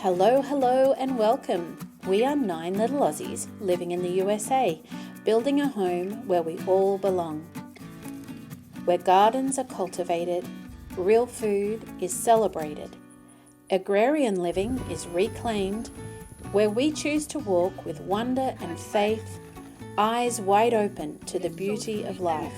Hello, hello, and welcome. We are 9 little Aussies living in the USA, building a home where we all belong. Where gardens are cultivated, real food is celebrated, agrarian living is reclaimed, where we choose to walk with wonder and faith, eyes wide open to the beauty of life.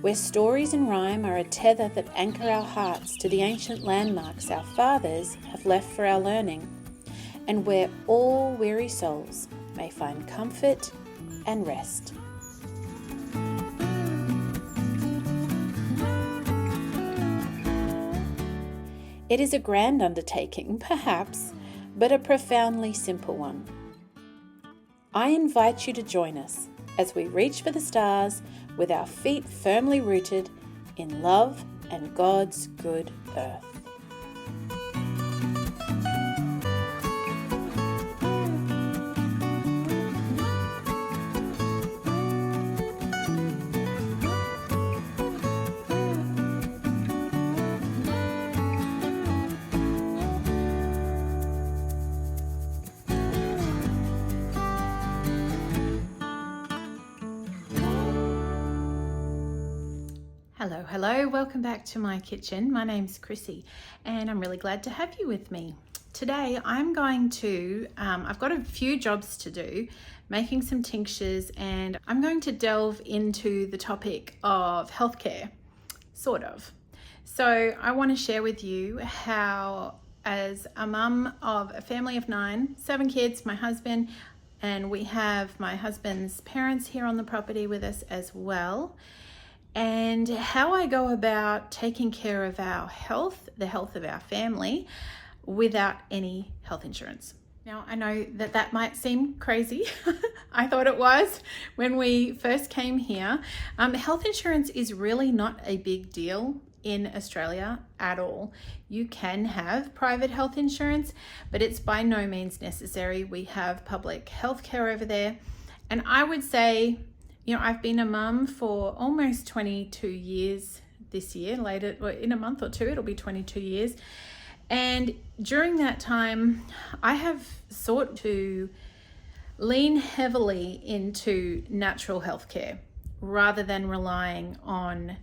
Where stories and rhyme are a tether that anchor our hearts to the ancient landmarks our fathers have left for our learning, and where all weary souls may find comfort and rest. It is a grand undertaking, perhaps, but a profoundly simple one. I invite you to join us as we reach for the stars with our feet firmly rooted in love and God's good earth. Hello, welcome back to my kitchen. My name's Chrissy and I'm really glad to have you with me. Today I'm going to, I've got a few jobs to do, making some tinctures, and I'm going to delve into the topic of healthcare, sort of. So I want to share with you how, as a mum of a family of 9, 7 kids, my husband, and we have my husband's parents here on the property with us as well, and how I go about taking care of our health, the health of our family, without any health insurance. Now, I know that might seem crazy. I thought it was when we first came here. Health insurance is really not a big deal in Australia at all. You can have private health insurance, but it's by no means necessary. We have public health care over there. And I would say, I've been a mum for almost 22 years this year. Later, in a month or two, it'll be 22 years. And during that time, I have sought to lean heavily into natural healthcare rather than relying on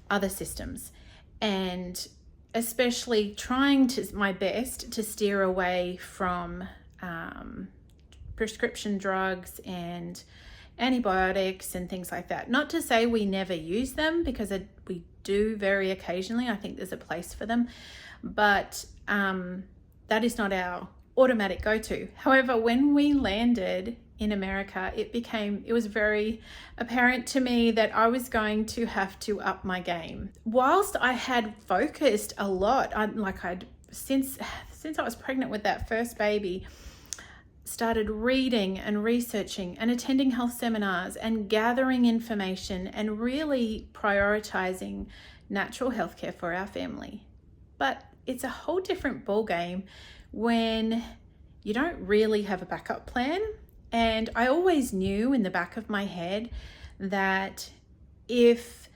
other systems, and especially trying my best to steer away from prescription drugs and antibiotics and things like that. Not to say we never use them, because we do very occasionally. I think there's a place for them, but that is not our automatic go-to. However, when we landed in America, it was very apparent to me that I was going to have to up my game. Whilst I had focused a lot, since I was pregnant with that first baby, started reading and researching and attending health seminars and gathering information and really prioritizing natural healthcare for our family. But it's a whole different ballgame when you don't really have a backup plan. And I always knew in the back of my head that if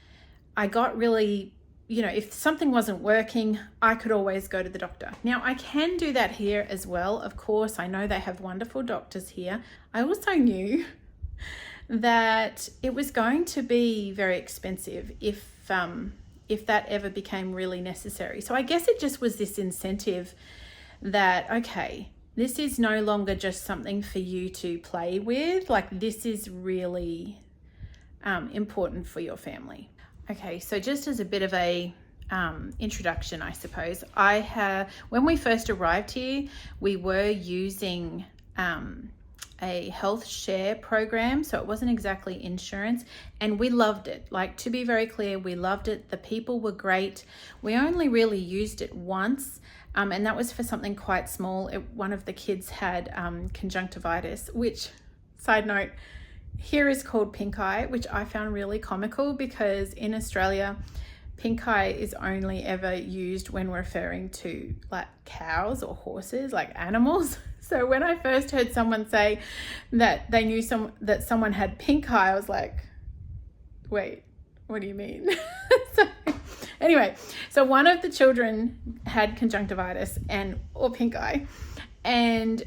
I got really, if something wasn't working, I could always go to the doctor. Now, I can do that here as well. Of course, I know they have wonderful doctors here. I also knew that it was going to be very expensive if that ever became really necessary. So I guess it just was this incentive that, okay, this is no longer just something for you to play with. This is really important for your family. Okay, so just as a bit of a introduction, I suppose, when we first arrived here, we were using a health share program, so it wasn't exactly insurance, and we loved it. To be very clear, we loved it. The people were great. We only really used it once, and that was for something quite small. One of the kids had conjunctivitis, which, side note, here is called pink eye, which I found really comical, because in Australia, pink eye is only ever used when referring to cows or horses, animals. So when I first heard someone say that they knew that someone had pink eye, I was like, wait, what do you mean? So Anyway, so one of the children had conjunctivitis or pink eye, and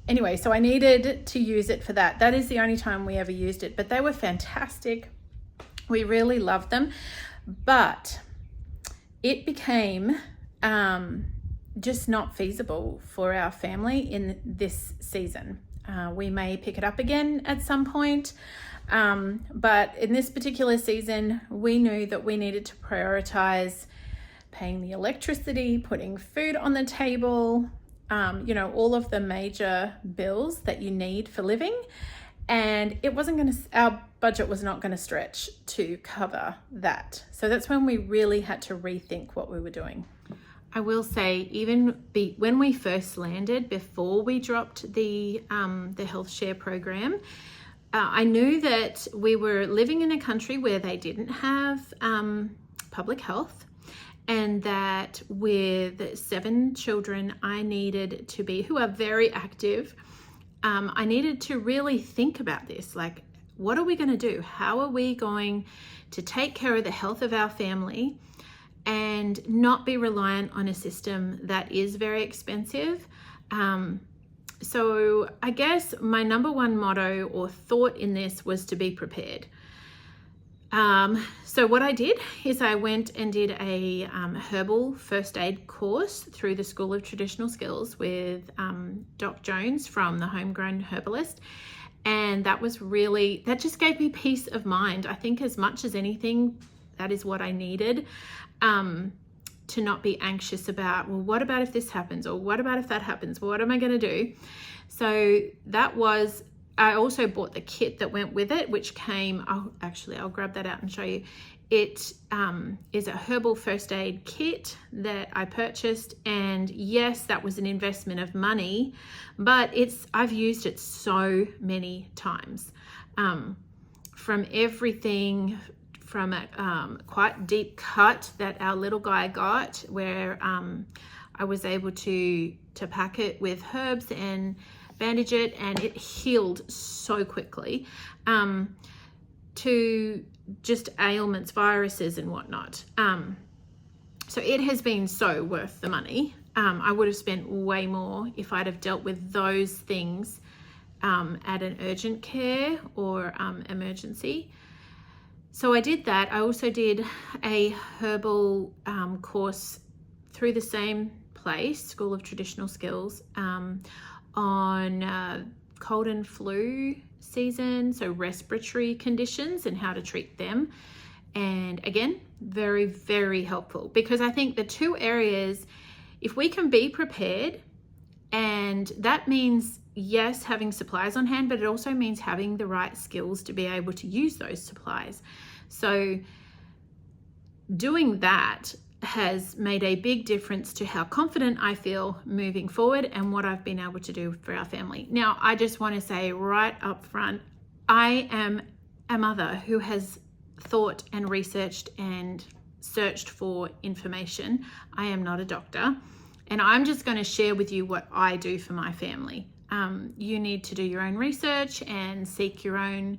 anyway, so I needed to use it for that. That is the only time we ever used it, but they were fantastic. We really loved them, but it became just not feasible for our family in this season. We may pick it up again at some point, but in this particular season, we knew that we needed to prioritize paying the electricity, putting food on the table, all of the major bills that you need for living. And our budget was not going to stretch to cover that. So that's when we really had to rethink what we were doing. I will say, even when we first landed, before we dropped the health share program, I knew that we were living in a country where they didn't have public health, and that with 7 children, I needed to be, who are very active, I needed to really think about this. Like, what are we going to do? How are we going to take care of the health of our family and not be reliant on a system that is very expensive? So I guess my number one motto or thought in this was to be prepared. So what I did is I went and did a herbal first aid course through the School of Traditional Skills with Doc Jones from the Homegrown Herbalist. And that just gave me peace of mind. I think as much as anything, that is what I needed, to not be anxious about, well, what about if this happens? Or what about if that happens? What am I going to do? So I also bought the kit that went with it, which came, I'll grab that out and show you. It is a herbal first aid kit that I purchased, and yes, that was an investment of money, but I've used it so many times, from everything from a quite deep cut that our little guy got, where I was able to pack it with herbs and bandage it, and it healed so quickly, to just ailments, viruses and whatnot. So it has been so worth the money. I would have spent way more if I'd have dealt with those things at an urgent care or emergency. So I did that. I also did a herbal course through the same place, School of Traditional Skills, on cold and flu season, so respiratory conditions and how to treat them. And again, very, very helpful, because I think the two areas, if we can be prepared, and that means, yes, having supplies on hand, but it also means having the right skills to be able to use those supplies. So doing that has made a big difference to how confident I feel moving forward and what I've been able to do for our family. Now, I just want to say right up front, I am a mother who has thought and researched and searched for information. I am not a doctor, and I'm just going to share with you what I do for my family. You need to do your own research and seek your own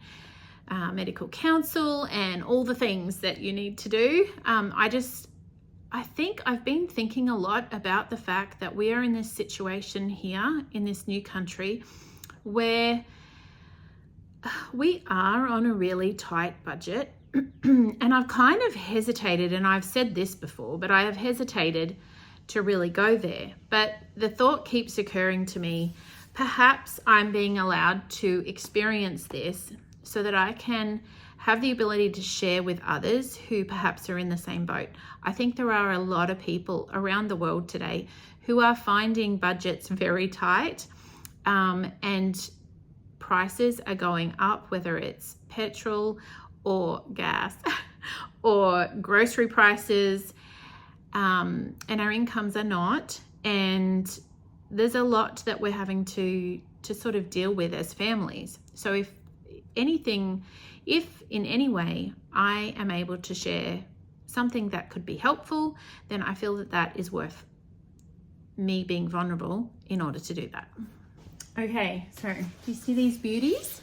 medical counsel and all the things that you need to do. I think I've been thinking a lot about the fact that we are in this situation here in this new country where we are on a really tight budget. And I've kind of hesitated, and I've said this before, but I have hesitated to really go there. But the thought keeps occurring to me, perhaps I'm being allowed to experience this so that I can have the ability to share with others who perhaps are in the same boat. I think there are a lot of people around the world today who are finding budgets very tight, and prices are going up, whether it's petrol or gas or grocery prices, and our incomes are not. And there's a lot that we're having to sort of deal with as families. So if in any way I am able to share something that could be helpful, then I feel that is worth me being vulnerable in order to do that. Okay, so do you see these beauties?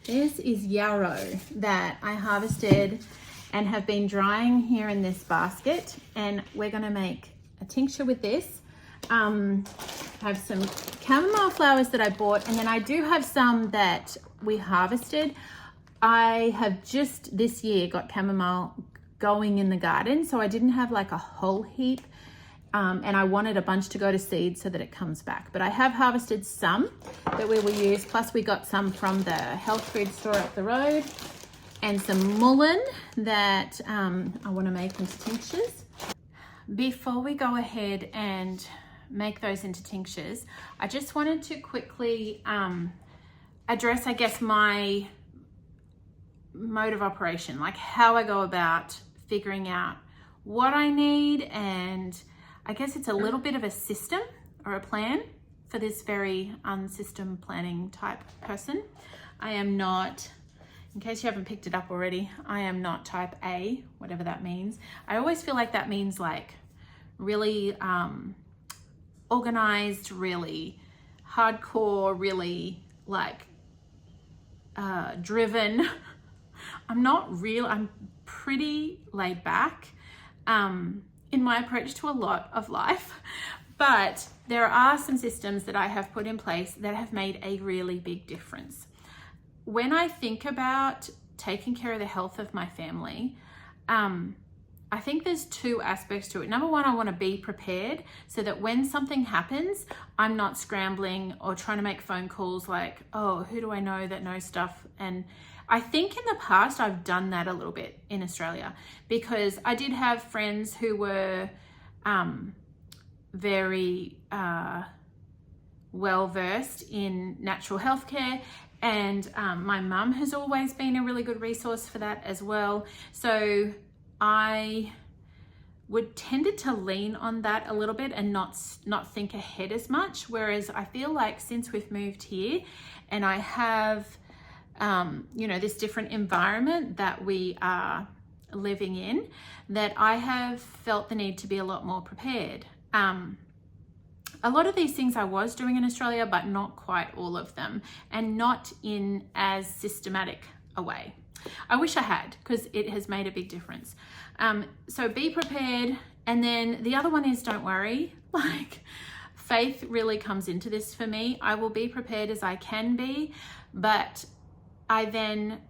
This is yarrow that I harvested and have been drying here in this basket, and we're going to make a tincture with this. I have some chamomile flowers that I bought, and then I do have some that we harvested. I have just this year got chamomile going in the garden, so I didn't have like a whole heap, and I wanted a bunch to go to seed so that it comes back. But I have harvested some that we will use, plus we got some from the health food store up the road, and some mullein that I want to make into tinctures. Before we go ahead and make those into tinctures, I just wanted to quickly address, I guess, my mode of operation, like how I go about figuring out what I need. And I guess it's a little bit of a system or a plan for this very unsystem planning type person. I am not, in case you haven't picked it up already, I am not type A, whatever that means. I always feel like that means like really organized, really hardcore, really like driven. I'm pretty laid back in my approach to a lot of life, but there are some systems that I have put in place that have made a really big difference. When I think about taking care of the health of my family, I think there's two aspects to it. Number one, I want to be prepared so that when something happens, I'm not scrambling or trying to make phone calls like, oh, who do I know that knows stuff? And I think in the past, I've done that a little bit in Australia, because I did have friends who were very well-versed in natural health care. And my mum has always been a really good resource for that as well. So I would tended to lean on that a little bit and not think ahead as much. Whereas I feel like since we've moved here and I have, this different environment that we are living in, that I have felt the need to be a lot more prepared. A lot of these things I was doing in Australia, but not quite all of them, and not in as systematic a way. I wish I had, because it has made a big difference. So be prepared. And then the other one is don't worry. Like, faith really comes into this for me. I will be prepared as I can be, but I then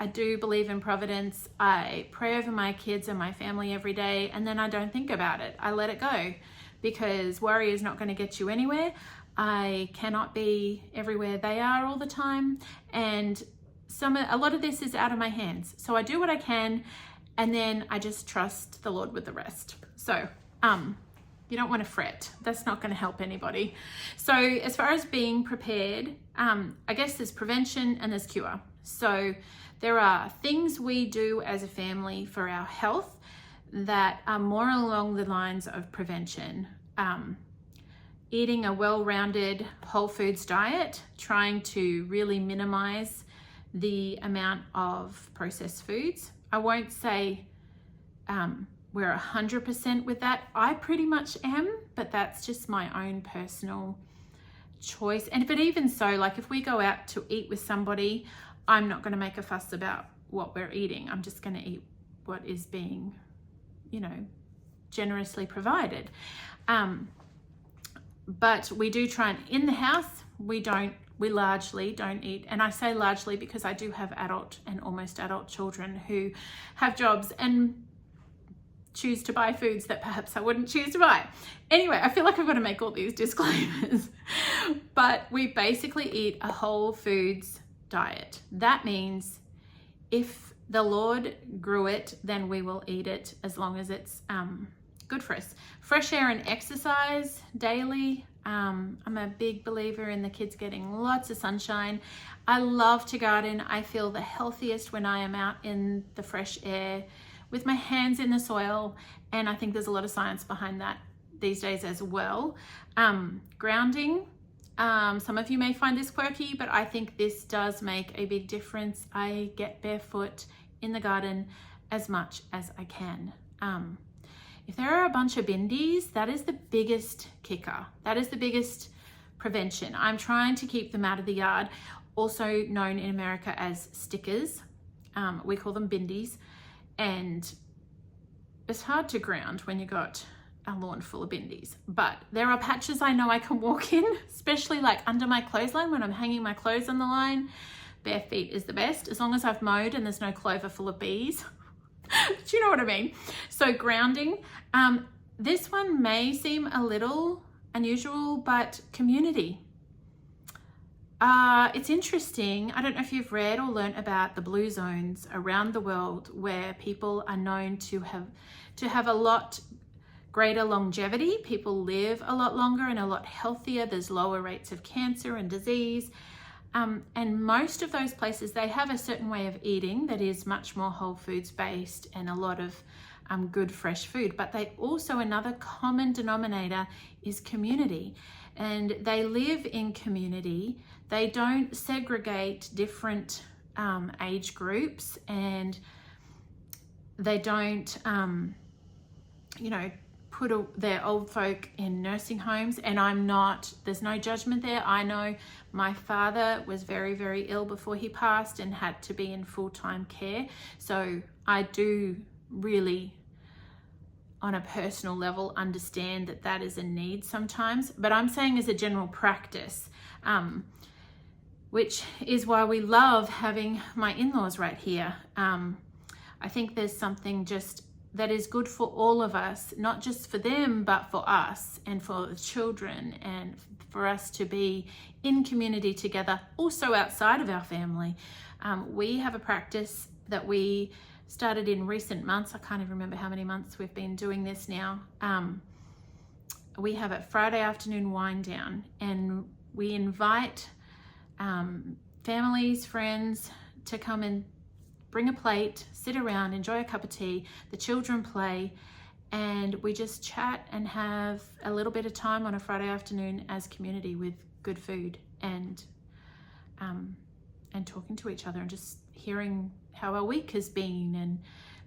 I do believe in providence. I pray over my kids and my family every day, and then I don't think about it. I let it go, because worry is not going to get you anywhere. I cannot be everywhere they are all the time, and a lot of this is out of my hands. So I do what I can, and then I just trust the Lord with the rest. So you don't want to fret. That's not going to help anybody. So as far as being prepared, I guess there's prevention and there's cure. So there are things we do as a family for our health that are more along the lines of prevention. Eating a well-rounded whole foods diet, trying to really minimize the amount of processed foods. I won't say we're 100% with that. I pretty much am, but that's just my own personal choice. But even so, like if we go out to eat with somebody, I'm not going to make a fuss about what we're eating. I'm just going to eat what is being, generously provided. But we do try, and in the house, we largely don't eat. And I say largely because I do have adult and almost adult children who have jobs and choose to buy foods that perhaps I wouldn't choose to buy. Anyway, I feel like I've got to make all these disclaimers, but we basically eat a whole foods diet. That means if the Lord grew it, then we will eat it as long as it's good for us. Fresh air and exercise daily. I'm a big believer in the kids getting lots of sunshine. I love to garden. I feel the healthiest when I am out in the fresh air with my hands in the soil, and I think there's a lot of science behind that these days as well. Grounding. Some of you may find this quirky, but I think this does make a big difference. I get barefoot in the garden as much as I can. If there are a bunch of bindies, that is the biggest kicker. That is the biggest prevention. I'm trying to keep them out of the yard, also known in America as stickers. We call them bindies, and it's hard to ground when you got a lawn full of bindies, but there are patches I know I can walk in, especially like under my clothesline when I'm hanging my clothes on the line. Bare feet is the best, as long as I've mowed and there's no clover full of bees. Do you know what I mean? So grounding, this one may seem a little unusual, but community. It's interesting. I don't know if you've read or learnt about the blue zones around the world where people are known to have a lot greater longevity. People live a lot longer and a lot healthier. There's lower rates of cancer and disease. And most of those places, they have a certain way of eating that is much more whole foods based and a lot of good fresh food. But they also, another common denominator is community. And they live in community. They don't segregate different age groups, and they don't, put their old folk in nursing homes. And there's no judgment there. I know my father was very, very ill before he passed and had to be in full-time care. So I do really, on a personal level, understand that that is a need sometimes. But I'm saying as a general practice, which is why we love having my in-laws right here. I think there's something just that is good for all of us, not just for them, but for us and for the children, and for us to be in community together, also outside of our family. We have a practice that we started in recent months. I can't even remember how many months we've been doing this now. We have a Friday afternoon wind down, and we invite families, friends to come and bring a plate, sit around, enjoy a cup of tea. The children play, and we just chat and have a little bit of time on a Friday afternoon as community with good food and talking to each other and just hearing how our week has been and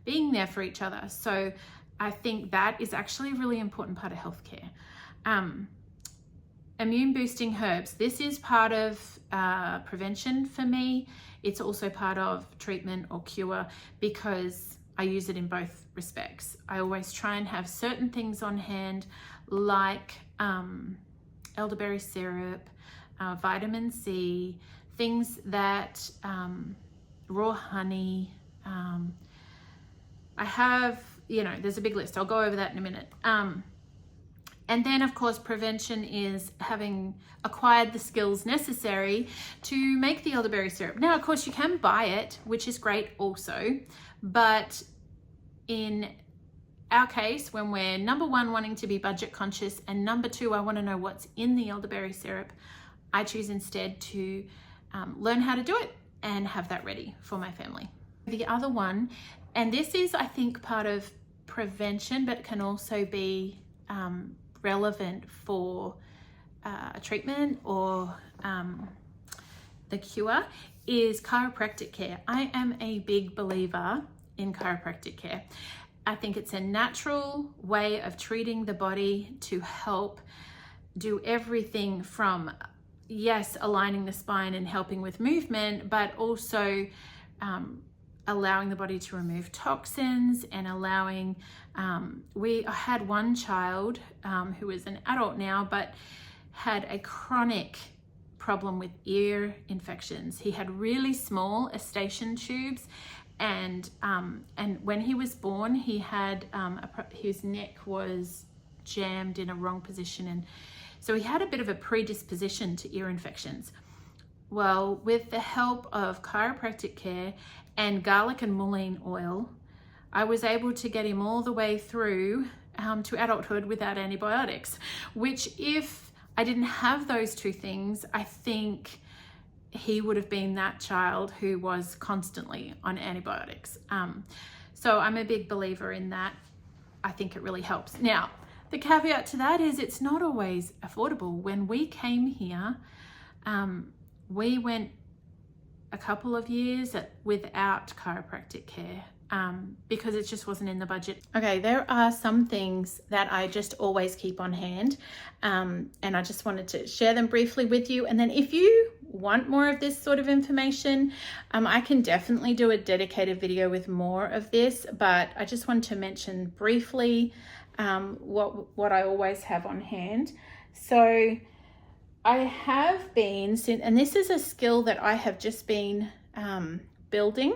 being there for each other. So I think that is actually a really important part of healthcare. Immune boosting herbs. This is part of prevention for me. It's also part of treatment or cure because I use it in both respects. I always try and have certain things on hand, like elderberry syrup, vitamin C, things that raw honey. I have, there's a big list. I'll go over that in a minute. And then, of course, prevention is having acquired the skills necessary to make the elderberry syrup. Now, of course, you can buy it, which is great also. But in our case, when we're number one, wanting to be budget conscious, and number two, I want to know what's in the elderberry syrup, I choose instead to learn how to do it and have that ready for my family. The other one, and this is, I think, part of prevention, but it can also be relevant for treatment or the cure, is chiropractic care. I am a big believer in chiropractic care. I think it's a natural way of treating the body to help do everything from, yes, aligning the spine and helping with movement, but also allowing the body to remove toxins and allowing, I had one child who is an adult now, but had a chronic problem with ear infections. He had really small eustachian tubes, and when he was born, he had his neck was jammed in a wrong position, and so he had a bit of a predisposition to ear infections. Well, with the help of chiropractic care and garlic and mullein oil, I was able to get him all the way through to adulthood without antibiotics, which, if I didn't have those two things, I think he would have been that child who was constantly on antibiotics. So I'm a big believer in that. I think it really helps. Now, the caveat to that is it's not always affordable. When we came here, we went a couple of years without chiropractic care. because it just wasn't in the budget. Okay, there are some things that I just always keep on hand, and I just wanted to share them briefly with you. And then if you want more of this sort of information, I can definitely do a dedicated video with more of this, but I just wanted to mention briefly what I always have on hand. So I have been, and this is a skill that I have just been building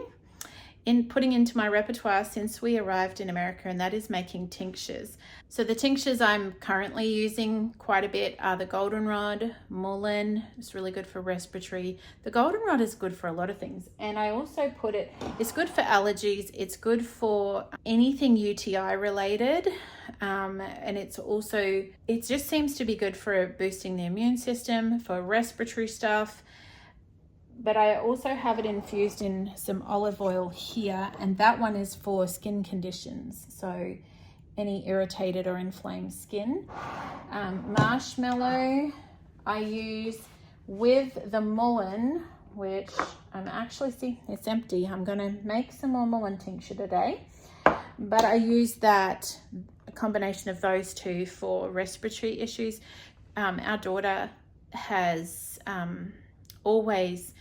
putting into my repertoire since we arrived in America, and that is making tinctures. So the tinctures I'm currently using quite a bit are the goldenrod, mullein. It's really good for respiratory. The goldenrod is good for a lot of things, and I also it's good for allergies. It's good for anything UTI related, and it just seems to be good for boosting the immune system, for respiratory stuff. But I also have it infused in some olive oil here, and that one is for skin conditions, so any irritated or inflamed skin. Marshmallow I use with the mullein, which it's empty. I'm going to make some more mullein tincture today, but I use a combination of those two for respiratory issues. Our daughter has always,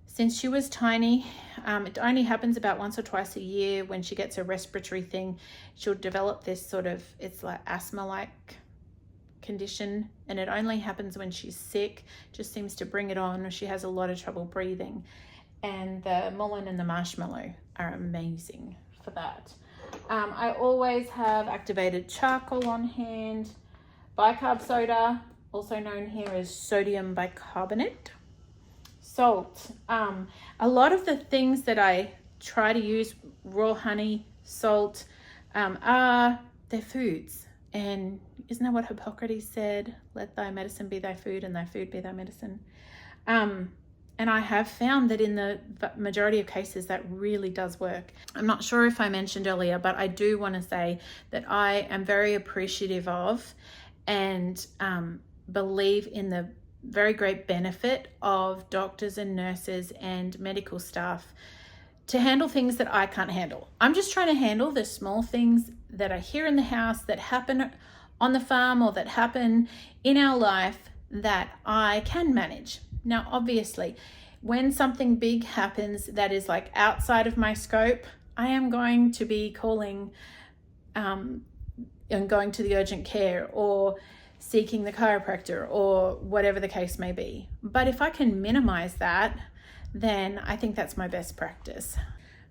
since she was tiny, it only happens about once or twice a year when she gets a respiratory thing. She'll develop this it's like asthma-like condition, and it only happens when she's sick. Just seems to bring it on, or she has a lot of trouble breathing. And the mullein and the marshmallow are amazing for that. I always have activated charcoal on hand, bicarb soda, also known here as sodium bicarbonate. Salt. A lot of the things that I try to use, raw honey, salt, they're foods. And isn't that what Hippocrates said? Let thy medicine be thy food, and thy food be thy medicine. And I have found that in the majority of cases that really does work. I'm not sure if I mentioned earlier, but I do want to say that I am very appreciative of and believe in the very great benefit of doctors and nurses and medical staff to handle things that I can't handle. I'm just trying to handle the small things that are here in the house, that happen on the farm, or that happen in our life that I can manage. Now, obviously, when something big happens that is like outside of my scope, I am going to be calling and going to the urgent care, or seeking the chiropractor, or whatever the case may be. But if I can minimize that, then I think that's my best practice.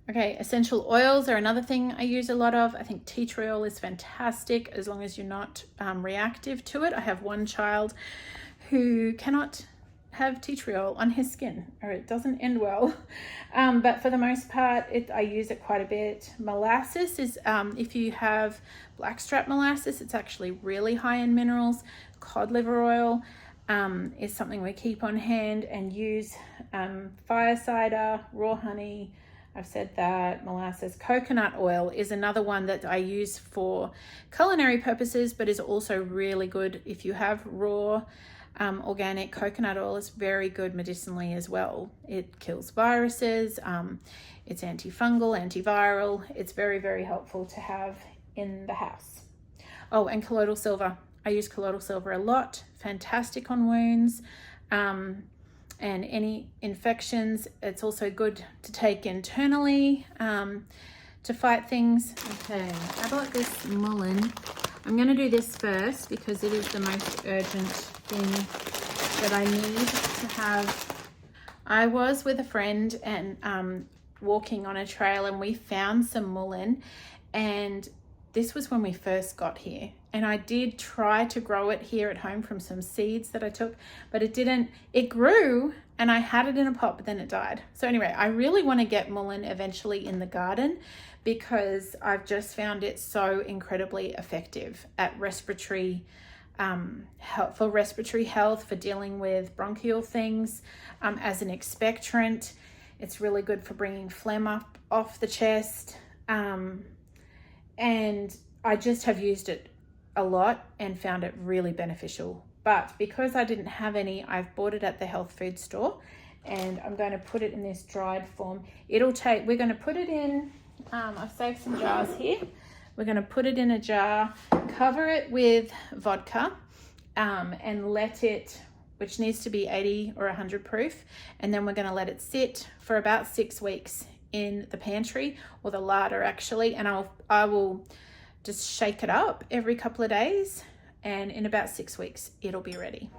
Okay, essential oils are another thing I use a lot of. I think tea tree oil is fantastic as long as you're not reactive to it. I have one child who cannot have tea tree oil on his skin, or it doesn't end well. But for the most part, I use it quite a bit. Molasses is, if you have blackstrap molasses, it's actually really high in minerals. Cod liver oil is something we keep on hand and use. Fire cider, raw honey, I've said that. Molasses. Coconut oil is another one that I use for culinary purposes, but is also really good if you have raw organic coconut oil. Is very good medicinally as well. It kills viruses. It's antifungal, antiviral. It's very, very helpful to have in the house. Oh, and colloidal silver. I use colloidal silver a lot. Fantastic on wounds and any infections. It's also good to take internally to fight things. Okay, I bought this mullein. I'm going to do this first because it is the most urgent thing that I need to have. I was with a friend and walking on a trail, and we found some mullein, and this was when we first got here. And I did try to grow it here at home from some seeds that I took, but it grew, and I had it in a pot, but then it died. So anyway, I really want to get mullein eventually in the garden because I've just found it so incredibly effective at respiratory health, for respiratory health, for dealing with bronchial things, as an expectorant. It's really good for bringing phlegm up off the chest. And I just have used it a lot and found it really beneficial. But because I didn't have any, I've bought it at the health food store, and I'm going to put it in this dried form. We're going to put it in I've saved some jars here. We're going to put it in a jar, cover it with vodka, and let it, which needs to be 80 or 100 proof, and then we're going to let it sit for about 6 weeks in the pantry, or the larder actually, and I will just shake it up every couple of days, and in about 6 weeks it'll be ready.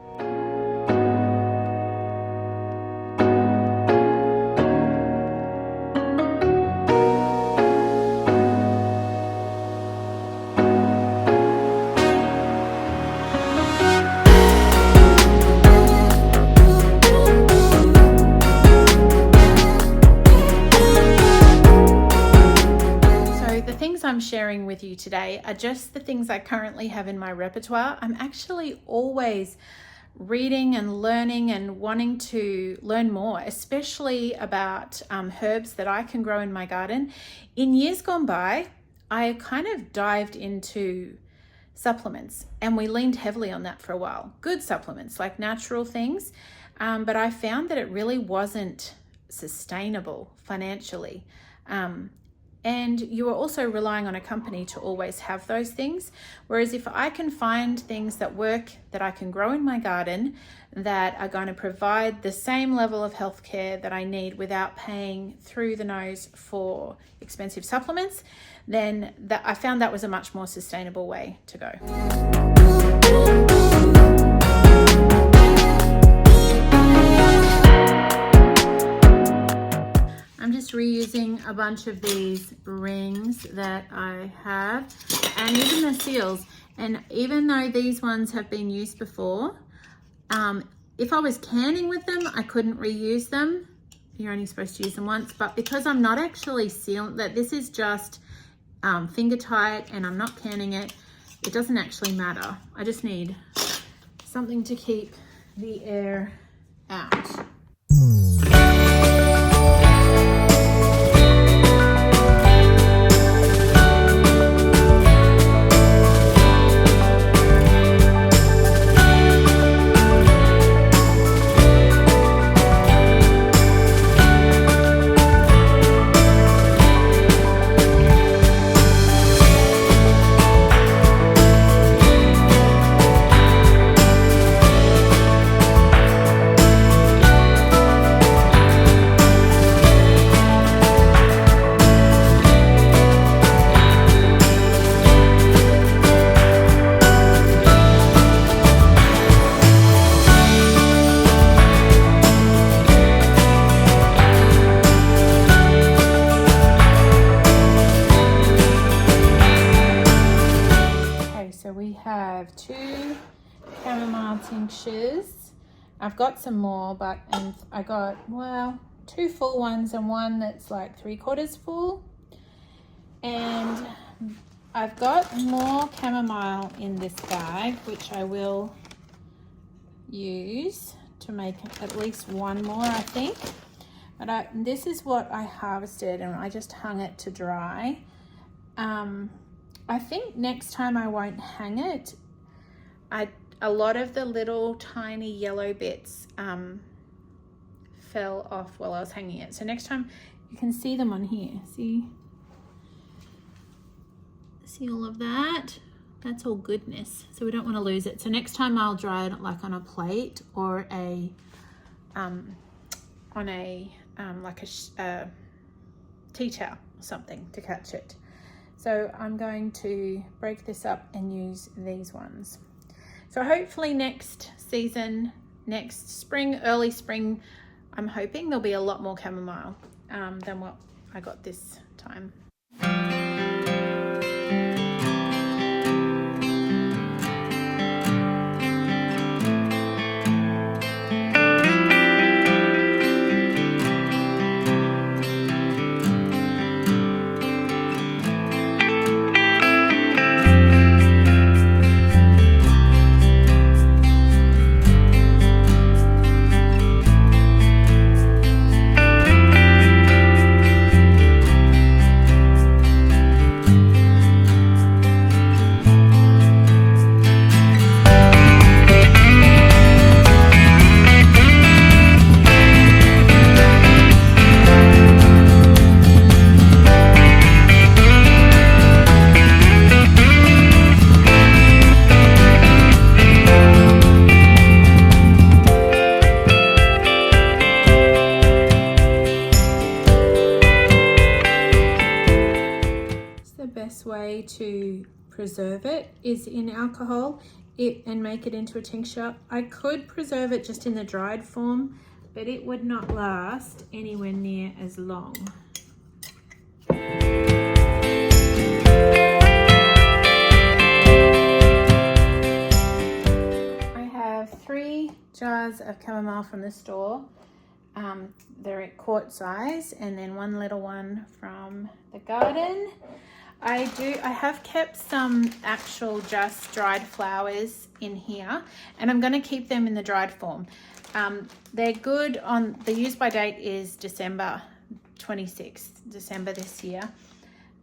I'm sharing with you today are just the things I currently have in my repertoire. I'm actually always reading and learning and wanting to learn more, especially about herbs that I can grow in my garden. In years gone by, I kind of dived into supplements, and we leaned heavily on that for a while. Good supplements, like natural things, but I found that it really wasn't sustainable financially. And you are also relying on a company to always have those things. Whereas if I can find things that work, that I can grow in my garden, that are going to provide the same level of healthcare that I need without paying through the nose for expensive supplements, then I found that was a much more sustainable way to go. I'm just reusing a bunch of these rings that I have, and even the seals. And even though these ones have been used before, if I was canning with them, I couldn't reuse them. You're only supposed to use them once, but because I'm not actually sealing, that this is just finger tight and I'm not canning it, it doesn't actually matter. I just need something to keep the air out. Tinctures. I've got some more, and I got, well, 2 full ones and one that's like 3/4 full. And I've got more chamomile in this bag, which I will use to make at least one more, I think. But this is what I harvested, and I just hung it to dry. I think next time I won't hang it. A lot of the little tiny yellow bits fell off while I was hanging it. So next time you can see them on here. See all of that? That's all goodness. So we don't want to lose it. So next time I'll dry it like on a plate or a like a tea towel or something to catch it. So I'm going to break this up and use these ones. So hopefully next season, next spring, early spring, I'm hoping there'll be a lot more chamomile than what I got this time. preserve it is in alcohol and make it into a tincture. I could preserve it just in the dried form, but it would not last anywhere near as long. I have 3 jars of chamomile from the store. They're at quart size, and then 1 little one from the garden. I have kept some actual just dried flowers in here, and I'm going to keep them in the dried form. They're good on, the use by date is December 26th, December this year.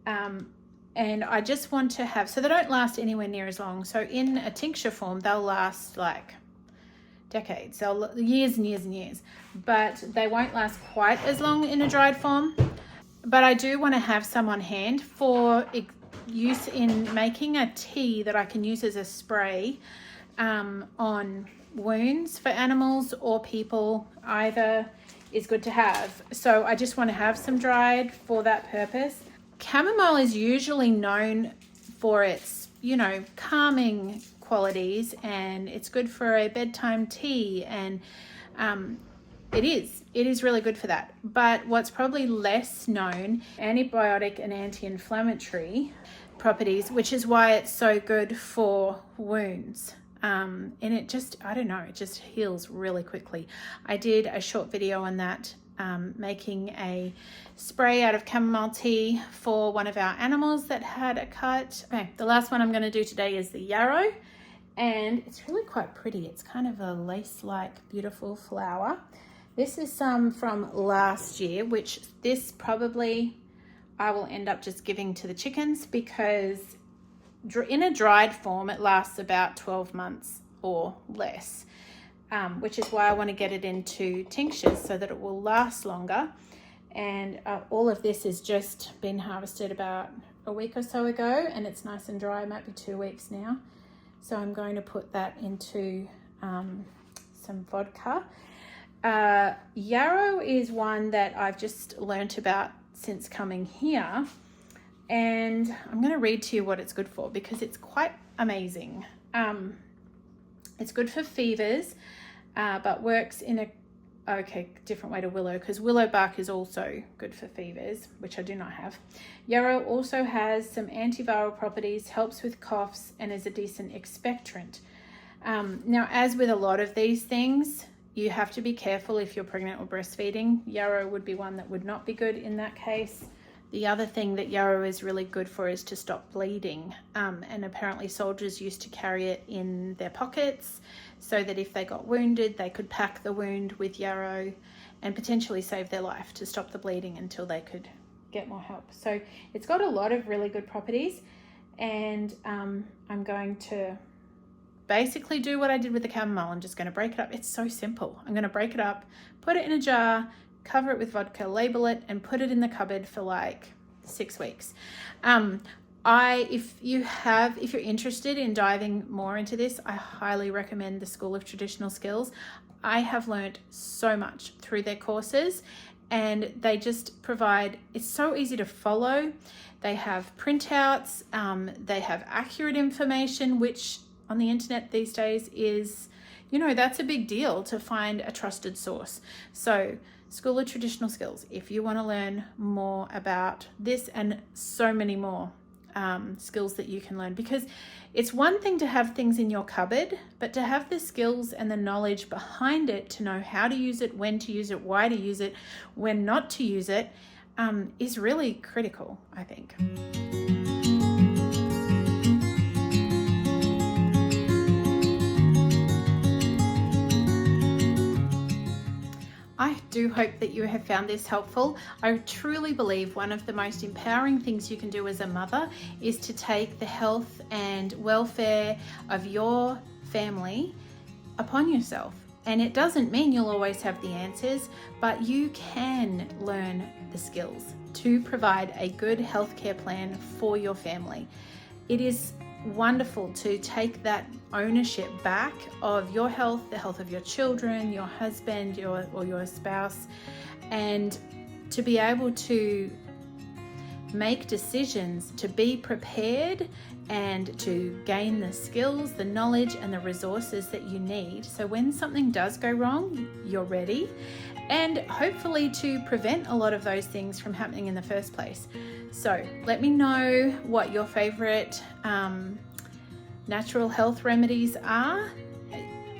And I just want to have, so they don't last anywhere near as long. So in a tincture form, they'll last like decades, so years and years and years, but they won't last quite as long in a dried form. But I do want to have some on hand for use in making a tea that I can use as a spray on wounds for animals or people. Either is good to have. So I just want to have some dried for that purpose. Chamomile is usually known for its, you know, calming qualities, and it's good for a bedtime tea, and it is really good for that. But what's probably less known, antibiotic and anti-inflammatory properties, which is why it's so good for wounds. And it just, I don't know, it just heals really quickly. I did a short video on that, making a spray out of chamomile tea for one of our animals that had a cut. Okay, the last one I'm going to do today is the yarrow, and it's really quite pretty. It's kind of a lace-like beautiful flower. This is some from last year, which this probably I will end up just giving to the chickens, because in a dried form it lasts about 12 months or less, which is why I want to get it into tinctures so that it will last longer. And all of this has just been harvested about a week or so ago, and it's nice and dry. It might be 2 weeks now. So I'm going to put that into some vodka. Yarrow is one that I've just learnt about since coming here, and I'm going to read to you what it's good for, because it's quite amazing. It's good for fevers, but works in a different way to willow, because willow bark is also good for fevers, which I do not have. Yarrow also has some antiviral properties, helps with coughs, and is a decent expectorant. Now, as with a lot of these things, you have to be careful if you're pregnant or breastfeeding. Yarrow would be one that would not be good in that case. The other thing that yarrow is really good for is to stop bleeding. And apparently soldiers used to carry it in their pockets so that if they got wounded, they could pack the wound with yarrow and potentially save their life to stop the bleeding until they could get more help. So it's got a lot of really good properties, and I'm going to basically do what I did with the chamomile. I'm just going to break it up. It's so simple. I'm going to break it up, put it in a jar, cover it with vodka, label it, and put it in the cupboard for like 6 weeks. If you're interested in diving more into this, I highly recommend the School of Traditional Skills. I have learned so much through their courses, and they just provide, it's so easy to follow. They have printouts, they have accurate information, which on the internet these days is, you know, that's a big deal to find a trusted source. So School of Traditional Skills, if you want to learn more about this and so many more skills that you can learn, because it's one thing to have things in your cupboard, but to have the skills and the knowledge behind it, to know how to use it, when to use it, why to use it, when not to use it, is really critical, I think. I do hope that you have found this helpful. I truly believe one of the most empowering things you can do as a mother is to take the health and welfare of your family upon yourself. And it doesn't mean you'll always have the answers, but you can learn the skills to provide a good healthcare plan for your family. It is wonderful to take that ownership back of your health, the health of your children, your husband, or your spouse, and to be able to make decisions to be prepared and to gain the skills, the knowledge, and the resources that you need. So when something does go wrong, you're ready, and hopefully to prevent a lot of those things from happening in the first place. So let me know what your favorite natural health remedies are.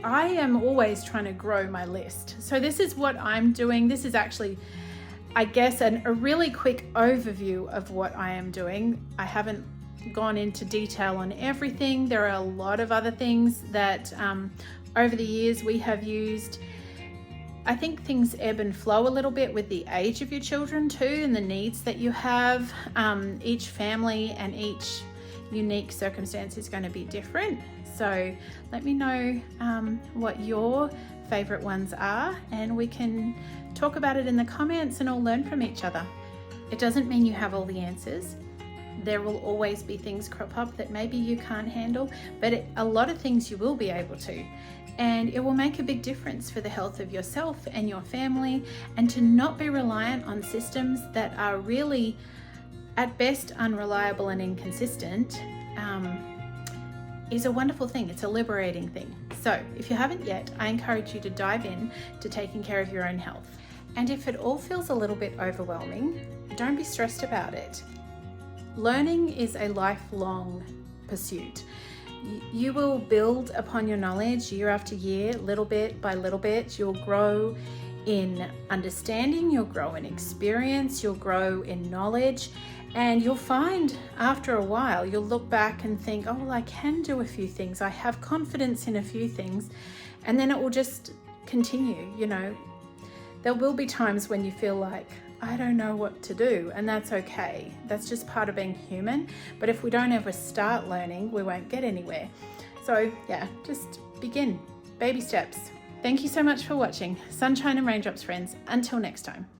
I am always trying to grow my list. So this is what I'm doing. This is actually, I guess, a really quick overview of what I am doing. I haven't gone into detail on everything. There are a lot of other things that over the years we have used. I think things ebb and flow a little bit with the age of your children too, and the needs that you have. Each family and each unique circumstance is going to be different. So let me know what your favorite ones are, and we can talk about it in the comments and all learn from each other. It doesn't mean you have all the answers. There will always be things crop up that maybe you can't handle, but a lot of things you will be able to. And it will make a big difference for the health of yourself and your family, and to not be reliant on systems that are really, at best, unreliable and inconsistent is a wonderful thing. It's a liberating thing. So if you haven't yet, I encourage you to dive in to taking care of your own health. And if it all feels a little bit overwhelming, don't be stressed about it. Learning is a lifelong pursuit. You will build upon your knowledge year after year, little bit by little bit. You'll grow in understanding, you'll grow in experience, you'll grow in knowledge, and you'll find after a while, you'll look back and think, oh, well, I can do a few things. I have confidence in a few things, and then it will just continue. You know, there will be times when you feel like, I don't know what to do, and that's okay. That's just part of being human. But if we don't ever start learning, we won't get anywhere. So yeah, just begin. Baby steps. Thank you so much for watching. Sunshine and raindrops, friends. Until next time.